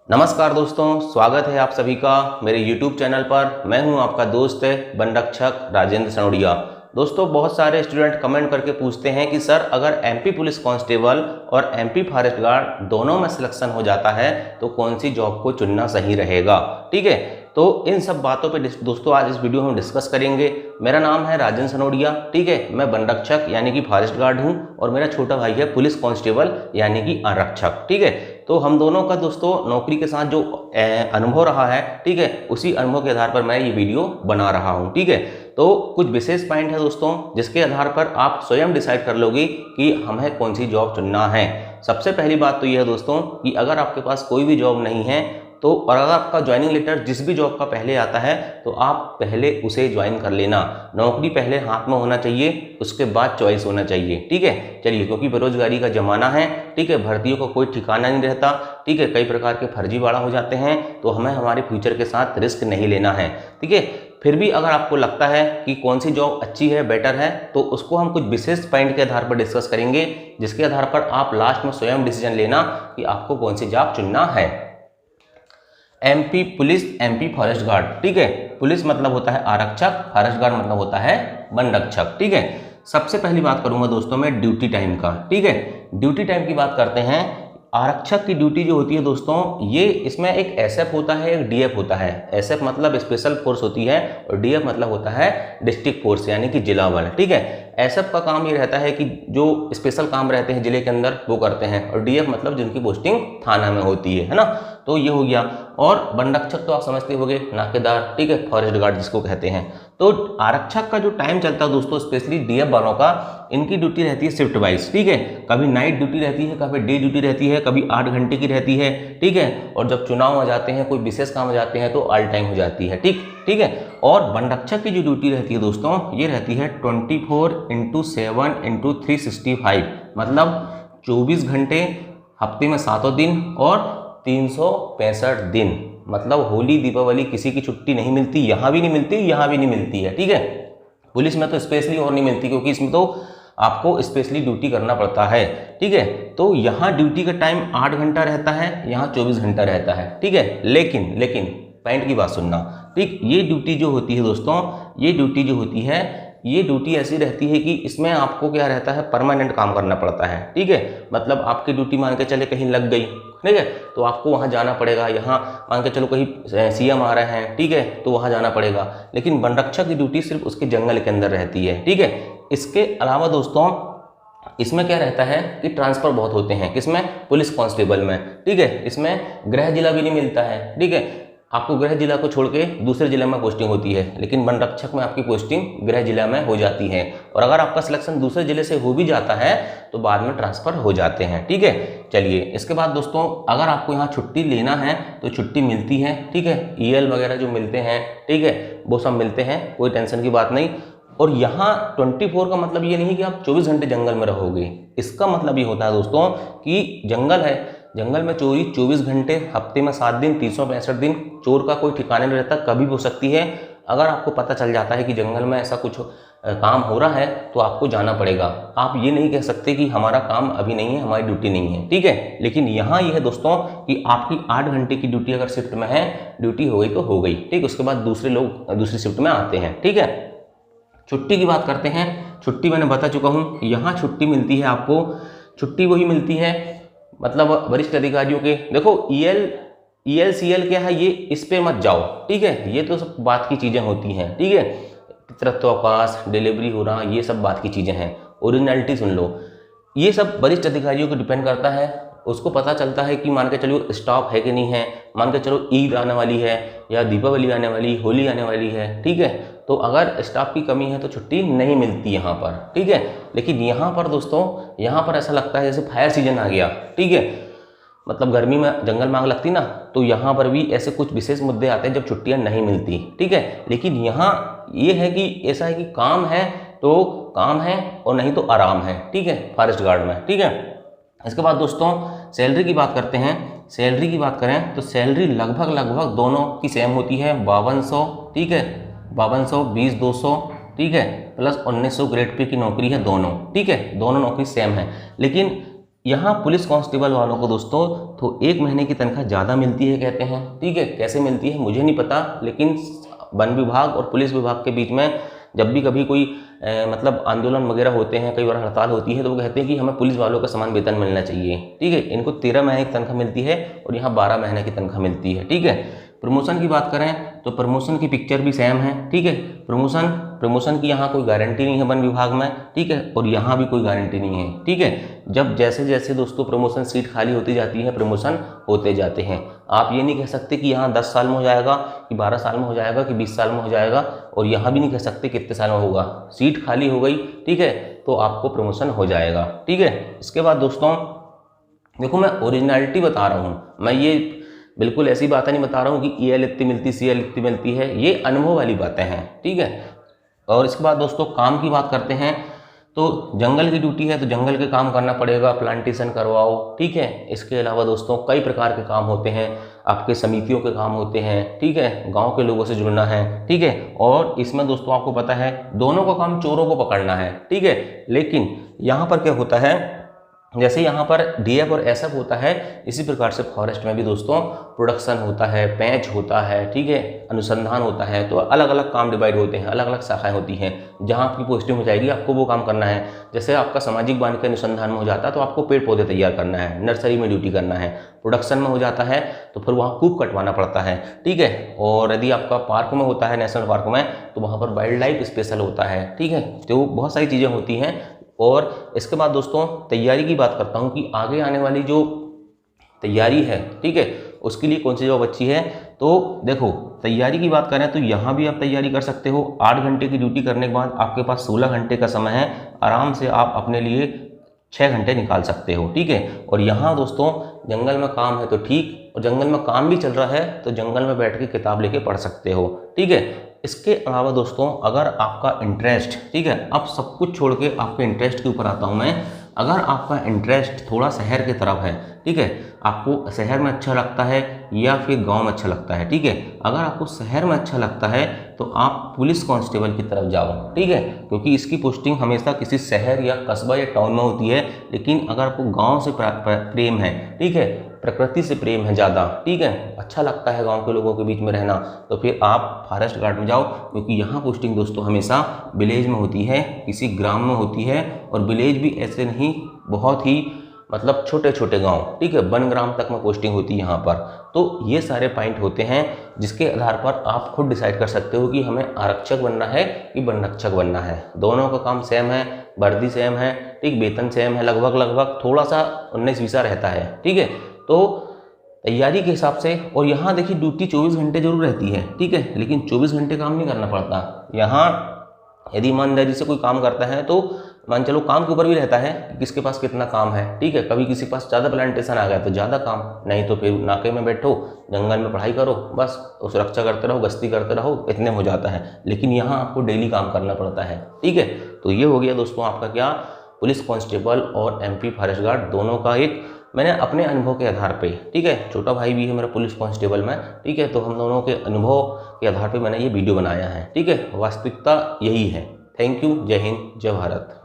नमस्कार दोस्तों, स्वागत है आप सभी का मेरे YouTube चैनल पर। मैं हूं आपका दोस्त वन रक्षक राजेंद्र सनोडिया। दोस्तों, बहुत सारे स्टूडेंट कमेंट करके पूछते हैं कि सर अगर एमपी पुलिस कांस्टेबल और एमपी फॉरेस्ट गार्ड दोनों में सिलेक्शन हो जाता है तो कौन सी जॉब को चुनना सही रहेगा। ठीक है, तो इन सब बातों पे दोस्तों आज इस वीडियो में हम डिस्कस करेंगे। मेरा नाम है राजेंद्र सनोडिया। ठीक है, मैं वन रक्षक यानी कि फॉरेस्ट गार्ड हूँ और मेरा छोटा भाई है पुलिस कांस्टेबल यानी कि आरक्षक। ठीक है, तो हम दोनों का दोस्तों नौकरी के साथ जो अनुभव रहा है, ठीक है, उसी अनुभव के आधार पर मैं ये वीडियो बना रहा हूँ। ठीक है, तो कुछ विशेष पॉइंट है दोस्तों जिसके आधार पर आप स्वयं डिसाइड कर लोगे कि हमें कौन सी जॉब चुनना है। सबसे पहली बात तो यह है दोस्तों कि अगर आपके पास कोई भी जॉब नहीं है तो और अगर आपका ज्वाइनिंग लेटर जिस भी जॉब का पहले आता है तो आप पहले उसे ज्वाइन कर लेना। नौकरी पहले हाथ में होना चाहिए, उसके बाद चॉइस होना चाहिए। ठीक है, चलिए, क्योंकि बेरोजगारी का जमाना है, ठीक है, भर्तियों का कोई ठिकाना नहीं रहता, ठीक है, कई प्रकार के फर्जीवाड़ा हो जाते हैं, तो हमें हमारे फ्यूचर के साथ रिस्क नहीं लेना है। ठीक है, फिर भी अगर आपको लगता है कि कौन सी जॉब अच्छी है, बेटर है, तो उसको हम कुछ विशेष पॉइंट के आधार पर डिस्कस करेंगे, जिसके आधार पर आप लास्ट में स्वयं डिसीजन लेना कि आपको कौन सी जॉब चुनना है। MP police, MP forest guard. ठीक है, पुलिस मतलब होता है आरक्षक, फॉरेस्ट गार्ड मतलब होता है वन रक्षक। ठीक है, सबसे पहली बात करूंगा दोस्तों मैं ड्यूटी टाइम का। ठीक है, ड्यूटी टाइम की बात करते हैं। आरक्षक की ड्यूटी जो होती है दोस्तों, ये इसमें एक एसएफ होता है, एक डीएफ होता है। एसएफ मतलब स्पेशल फोर्स होती है और डीएफ मतलब होता है डिस्ट्रिक्ट फोर्स यानी कि जिला बल। ठीक है, एसएफ का काम ये रहता है कि जो स्पेशल काम रहते हैं जिले के अंदर वो करते हैं, और डीएफ मतलब जिनकी पोस्टिंग थाना में होती है ना। तो ये हो गया। और वन रक्षक तो आप समझते होंगे, नाकेदार। ठीक है, फॉरेस्ट गार्ड जिसको कहते हैं। तो आरक्षक का जो टाइम चलता है दोस्तों, स्पेशली डीएफ वालों का, इनकी ड्यूटी रहती है शिफ्ट वाइज। ठीक है, कभी नाइट ड्यूटी रहती है, कभी डे ड्यूटी रहती है, कभी 8 घंटे की रहती है। ठीक है, और जब चुनाव आ जाते हैं, कोई विशेष काम आ जाते हैं तो ऑल टाइम हो जाती है। ठीक है, और वन रक्षक की जो ड्यूटी रहती है दोस्तों, ये रहती है 24x7x365, मतलब 24 घंटे, हफ्ते में 7 दिन और 365 दिन। मतलब होली दीपावली किसी की छुट्टी नहीं मिलती, यहाँ भी नहीं मिलती, यहाँ भी नहीं मिलती है। ठीक है, पुलिस में तो स्पेशली और नहीं मिलती क्योंकि इसमें तो आपको स्पेशली ड्यूटी करना पड़ता है। ठीक है, तो यहाँ ड्यूटी का टाइम 8 घंटा रहता है, यहाँ 24 घंटा रहता है। ठीक है, लेकिन पॉइंट की बात सुनना। ठीक, ये ड्यूटी जो होती है दोस्तों, ये ड्यूटी जो होती है, ये ड्यूटी ऐसी रहती है कि इसमें आपको क्या रहता है, परमानेंट काम करना पड़ता है। ठीक है, मतलब आपकी ड्यूटी मान के चले कहीं लग गई, ठीक है, तो आपको वहाँ जाना पड़ेगा। यहाँ मान के चलो कहीं सीएम आ रहे हैं, ठीक है, तो वहाँ जाना पड़ेगा। लेकिन वन रक्षक की ड्यूटी सिर्फ उसके जंगल के अंदर रहती है। ठीक है, इसके अलावा दोस्तों इसमें क्या रहता है कि ट्रांसफर बहुत होते हैं, किसमें, पुलिस कांस्टेबल में। ठीक है, इसमें गृह जिला भी नहीं मिलता है। ठीक है, आपको गृह जिला को छोड़ के दूसरे जिले में पोस्टिंग होती है, लेकिन वन रक्षक में आपकी पोस्टिंग गृह जिला में हो जाती है। और अगर आपका सिलेक्शन दूसरे जिले से हो भी जाता है तो बाद में ट्रांसफर हो जाते हैं। ठीक है, चलिए, इसके बाद दोस्तों अगर आपको यहाँ छुट्टी लेना है तो छुट्टी मिलती है। ठीक है, ईएल वगैरह जो मिलते हैं, ठीक है, वो सब मिलते हैं, कोई टेंशन की बात नहीं। और यहाँ 24 का मतलब ये नहीं कि आप 24 घंटे जंगल में रहोगे। इसका मतलब ये होता है दोस्तों कि जंगल है, जंगल में चोरी 24 घंटे, हफ्ते में 7 दिन, 365 दिन। चोर का कोई ठिकाना नहीं रहता, कभी भी हो सकती है। अगर आपको पता चल जाता है कि जंगल में ऐसा कुछ काम हो रहा है तो आपको जाना पड़ेगा। आप ये नहीं कह सकते कि हमारा काम अभी नहीं है, हमारी ड्यूटी नहीं है। ठीक है, लेकिन यहाँ ये है दोस्तों कि आपकी 8 घंटे की ड्यूटी अगर शिफ्ट में है, ड्यूटी हो गई तो हो गई। ठीक, उसके बाद दूसरे लोग दूसरी शिफ्ट में आते हैं। ठीक है, छुट्टी की बात करते हैं। छुट्टी मैंने बता चुका हूँ, यहाँ छुट्टी मिलती है आपको, छुट्टी वही मिलती है मतलब वरिष्ठ अधिकारियों के। देखो ईएल सीएल क्या है, ये इस पे मत जाओ। ठीक है, ये तो सब बात की चीज़ें होती हैं। ठीक है, पितृत्व अवकाश, डिलीवरी हो रहा, ये सब बात की चीज़ें हैं। ओरिजिनलिटी सुन लो, ये सब वरिष्ठ अधिकारियों को डिपेंड करता है। उसको पता चलता है कि मान के चलो स्टाफ है कि नहीं है, मान के चलो ईद आने वाली है या दीपावली आने वाली, होली आने वाली है। ठीक है, तो अगर स्टाफ की कमी है तो छुट्टी नहीं मिलती यहाँ पर। ठीक है, लेकिन यहाँ पर दोस्तों, यहाँ पर ऐसा लगता है जैसे फायर सीजन आ गया। ठीक है, मतलब गर्मी में जंगल में आग लगती ना, तो यहाँ पर भी ऐसे कुछ विशेष मुद्दे आते हैं जब छुट्टियाँ नहीं मिलती। ठीक है, लेकिन यहाँ ये है कि ऐसा है कि काम है तो काम है और नहीं तो आराम है। ठीक है, फॉरेस्ट गार्ड में। ठीक है, इसके बाद दोस्तों सैलरी की बात करते हैं। सैलरी की बात करें तो सैलरी लगभग दोनों की सेम होती है, 5200। ठीक है, 5200, 20,200। ठीक है, प्लस 1900 ग्रेड पे की नौकरी है दोनों। ठीक है, दोनों नौकरी सेम है। लेकिन यहाँ पुलिस कांस्टेबल वालों को दोस्तों तो 1 महीने की तनख्वाह ज़्यादा मिलती है कहते हैं, ठीक है। कैसे मिलती है मुझे नहीं पता, लेकिन वन विभाग और पुलिस विभाग के बीच में जब भी कभी कोई मतलब आंदोलन वगैरह होते हैं, कई बार हड़ताल होती है, तो वो कहते हैं कि हमें पुलिस वालों का समान वेतन मिलना चाहिए, ठीक है। इनको 13 महीने की तनख्वाह मिलती है और यहाँ 12 महीने की तनख्वाह मिलती है, ठीक है। प्रमोशन की बात करें तो प्रमोशन की पिक्चर भी सेम है, ठीक है। प्रमोशन की यहाँ कोई गारंटी नहीं है वन विभाग में, ठीक है, और यहाँ भी कोई गारंटी नहीं है, ठीक है। जब जैसे जैसे दोस्तों प्रमोशन सीट खाली होती जाती है, प्रमोशन होते जाते हैं। आप ये नहीं कह सकते कि यहाँ 10 साल में हो जाएगा, कि 12 साल में हो जाएगा, कि 20 साल में हो जाएगा, और यहाँ भी नहीं कह सकते कितने साल में होगा। सीट खाली हो गई, ठीक है, तो आपको प्रमोशन हो जाएगा, ठीक है। इसके बाद दोस्तों देखो, मैं ओरिजिनलिटी बता रहा हूँ, मैं ये बिल्कुल ऐसी बातें नहीं बता रहा हूँ कि EL इतनी मिलती, CL इतनी मिलती है, ये अनुभव वाली बातें हैं, ठीक है। और इसके बाद दोस्तों काम की बात करते हैं, तो जंगल की ड्यूटी है तो जंगल के काम करना पड़ेगा, प्लांटेशन करवाओ, ठीक है। इसके अलावा दोस्तों कई प्रकार के काम होते हैं, आपके समितियों के काम होते हैं, ठीक है, गांव के लोगों से जुड़ना है, ठीक है। और इसमें दोस्तों आपको पता है दोनों का काम चोरों को पकड़ना है, ठीक है। लेकिन यहाँ पर क्या होता है, जैसे यहाँ पर DF और SF होता है, इसी प्रकार से फॉरेस्ट में भी दोस्तों प्रोडक्शन होता है, पैंच होता है, ठीक है, अनुसंधान होता है। तो अलग अलग काम डिवाइड होते हैं, अलग अलग शाखाएं होती हैं। जहाँ आपकी पोस्टिंग हो जाएगी आपको वो काम करना है। जैसे आपका सामाजिक वन के अनुसंधान में हो जाता है तो आपको पेड़ पौधे तैयार करना है, नर्सरी में ड्यूटी करना है। प्रोडक्शन में हो जाता है तो फिर वहाँ कूप कटवाना पड़ता है, ठीक है। और यदि आपका पार्क में होता है, नेशनल पार्क में, तो वहाँ पर वाइल्ड लाइफ स्पेशल होता है, ठीक है। तो बहुत सारी चीज़ें होती हैं। और इसके बाद दोस्तों तैयारी की बात करता हूँ कि आगे आने वाली जो तैयारी है, ठीक है, उसके लिए कौन सी जॉब अच्छी है। तो देखो, तैयारी की बात करें तो यहाँ भी आप तैयारी कर सकते हो। 8 घंटे की ड्यूटी करने के बाद आपके पास 16 घंटे का समय है, आराम से आप अपने लिए 6 घंटे निकाल सकते हो, ठीक है। और यहाँ दोस्तों जंगल में काम है तो ठीक, और जंगल में काम भी चल रहा है तो जंगल में बैठ के किताब लेके पढ़ सकते हो, ठीक है। इसके अलावा दोस्तों अगर आपका इंटरेस्ट, ठीक है, अब सब कुछ छोड़ के आपके इंटरेस्ट के ऊपर आता हूँ मैं। अगर आपका इंटरेस्ट थोड़ा शहर की तरफ है, ठीक है, आपको शहर में अच्छा लगता है या फिर गांव में अच्छा लगता है, ठीक है। अगर आपको शहर में अच्छा लगता है तो आप पुलिस कांस्टेबल की तरफ जाओ, ठीक है, क्योंकि इसकी पोस्टिंग हमेशा किसी शहर या कस्बा या टाउन में होती है। लेकिन अगर आपको गाँव से प्रेम है, ठीक है, प्रकृति से प्रेम है ज़्यादा, ठीक है, अच्छा लगता है गांव के लोगों के बीच में रहना, तो फिर आप फॉरेस्ट गार्ड में जाओ। क्योंकि यहाँ पोस्टिंग दोस्तों हमेशा विलेज में होती है, किसी ग्राम में होती है। और विलेज भी ऐसे नहीं, बहुत ही मतलब छोटे छोटे गांव, ठीक है, वन ग्राम तक में पोस्टिंग होती है यहाँ पर। तो ये सारे पॉइंट होते हैं जिसके आधार पर आप खुद डिसाइड कर सकते हो कि हमें आरक्षक बनना है कि वन रक्षक बनना है। दोनों का काम सेम है, वर्दी सेम है, ठीक, वेतन सेम है, लगभग थोड़ा सा 19-20 रहता है, ठीक है। तो तैयारी के हिसाब से, और यहाँ देखिए ड्यूटी 24 घंटे जरूर रहती है, ठीक है, लेकिन 24 घंटे काम नहीं करना पड़ता। यहाँ यदि ईमानदारी से कोई काम करता है तो मान चलो काम के ऊपर भी रहता है कि किसके पास कितना काम है, ठीक है। कभी किसी के पास ज़्यादा प्लांटेशन आ गया तो ज़्यादा काम, नहीं तो फिर नाके में बैठो, जंगल में पढ़ाई करो, बस सुरक्षा करते रहो, गश्ती करते रहो, इतने हो जाता है। लेकिन यहाँ आपको डेली काम करना पड़ता है, ठीक है। तो ये हो गया दोस्तों आपका क्या, पुलिस कांस्टेबल और MP फॉरेस्ट गार्ड दोनों का एक मैंने अपने अनुभव के आधार पे, ठीक है, छोटा भाई भी है मेरा पुलिस कांस्टेबल में, ठीक है, तो हम दोनों के अनुभव के आधार पे मैंने ये वीडियो बनाया है, ठीक है। वास्तविकता यही है। थैंक यू, जय हिंद, जय भारत।